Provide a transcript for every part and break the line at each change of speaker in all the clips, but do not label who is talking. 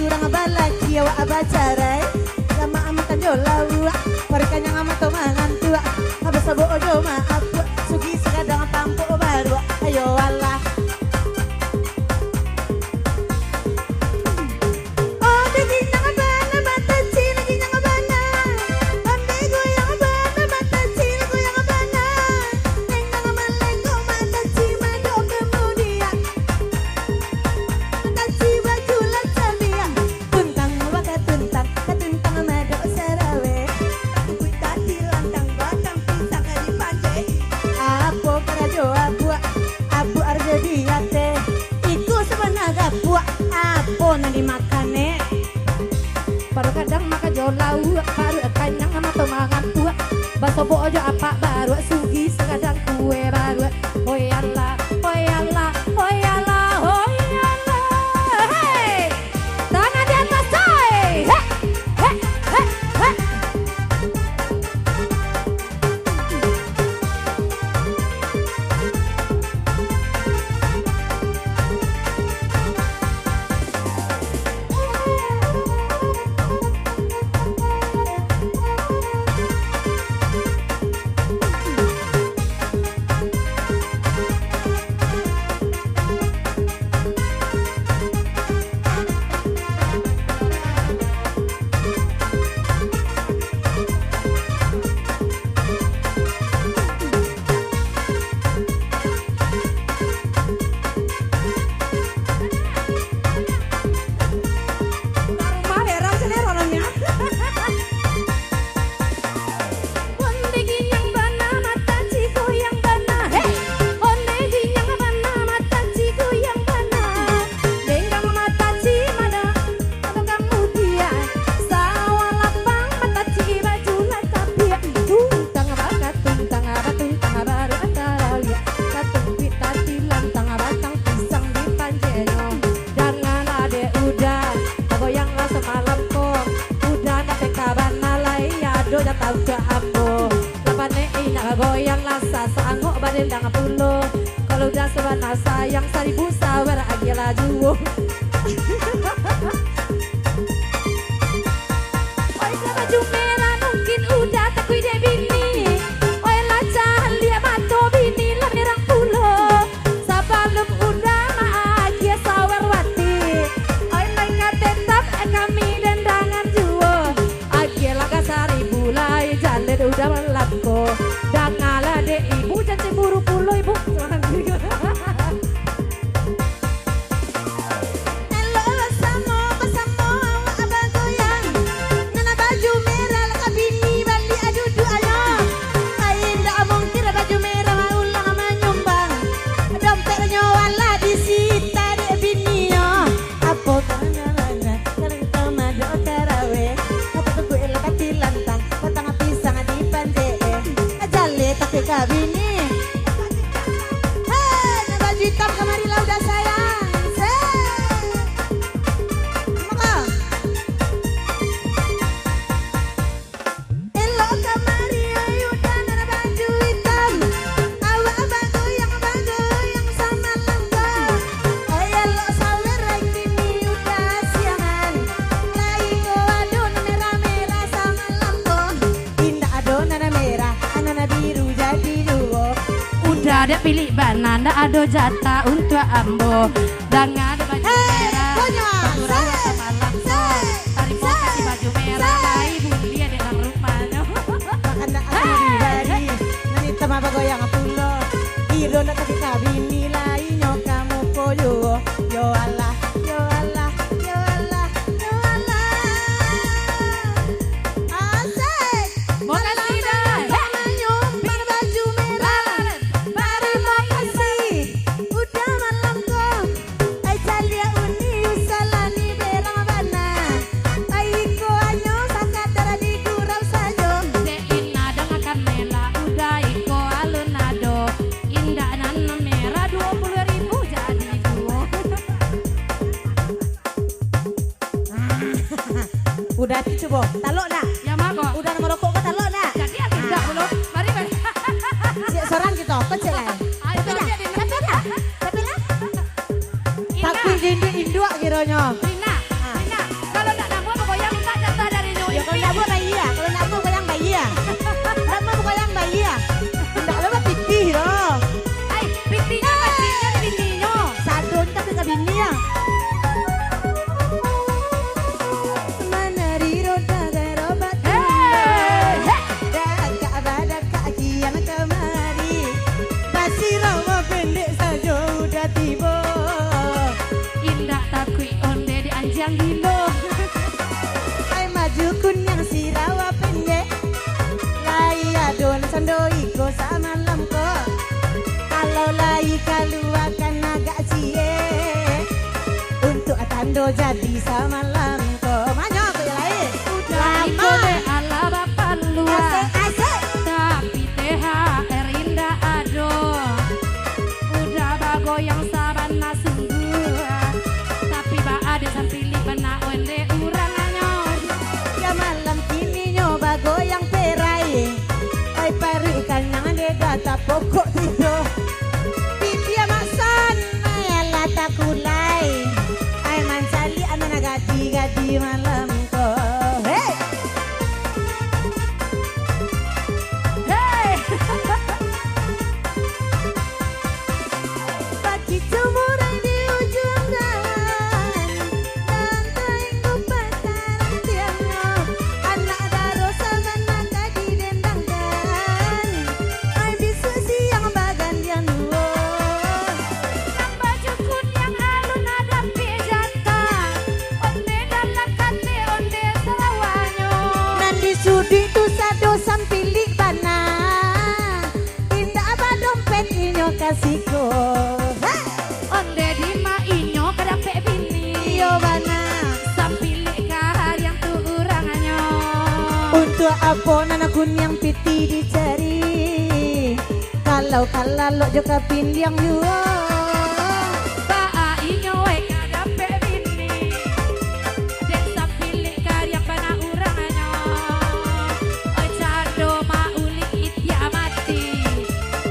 urang balaki wa abacarai sama amatan jolau mereka yang amat mangan tua habis sabo ojo maaf sugi sekadang tampo baru ayo walah dimakane baru kadang makan jolau baru kanyang sama tomangan buah baso bojo apa baru sugi sekadang kue baru hoyala hoyala hoyala hoyala hey tangan di atas coy he he he he tahu ke aku lepane ina goyang lasa sangok badan dang pulo kalau udah sebana sayang 1000 sawer agi laju oi baju merah mungkin udah takui de bini oi laca lihat mato bini lah merah pulo sebelum udah agi sawer wati oi lainnya tetap kami dendangan juo agi laga 1000 lai jalan udah melapko dan ngala de ibu dan cemburu pulo ibu kabini hei baju hitam kemari lah udah sayang maka elok kemari ayo dan baju hitam awak bago yang sama lembah elok sawer kini udah siangan lagi adon merah-merah sama lembah indah adonan merah anak biru udah ada pilih banana ada jatah untuk ambo dan ada baju merah tarik kasih baju merah bayi bunuh dia di dalam rumahnya anak pribadi nanti teman goyang pulo iro nak kasih kabini lainnya kamu koyo yo Allah yo Allah yo Allah yo Allah asik boleh udah coba talok dah ya mak kok udah merokok ke talok dah jadi aku enggak belum mari si seorang kita kecil lah tapi lah tapi lah tapi dinding induk kiranya Rina ado jadi sama lamko. Manyo aku ya lain.
Lama ala bapak luar.
Asik.
Tapi THR indah ado. Udah bagoyang sabana sungguh. Tapi ba ade sampili bana onde urang anyor.
Ya malam kini nyoba goyang perai. Ay parikan yang ade data pokok itu. Pitia maksan ayala takulai. Ay mansali anak gadi malam ko. Hey.
Hey.
Bagi jemuran di ujung jalan dan teringgu petaran tiangnya anak daro sama naga didendangkan ay bisu siang bagan yang nuwun
Nang baju kun yang alun ada pijata. Onde dalam kate onde selawanyo.
nan disudi tu sado sampilik bana indah apa dompet inyo kasihku hey!
Onde di mainyo kadapek bini.
Iyo bana
Sampilik kahar yang tu uranganyo.
untuk apa nanakun yang piti dicari kalau lo juga pindiang yuo
Baa inyo we kadapek bini. Den sampilik kahar yang bana uranganyo. Oi cado ma ulik itya mati.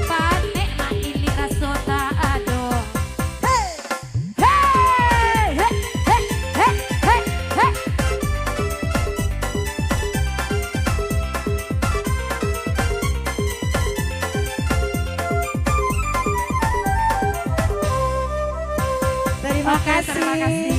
Panek ma ili rasota ado.
hey!
Hey, hey, hey, hey, hey, hey.
Terima
Oke, terima kasih.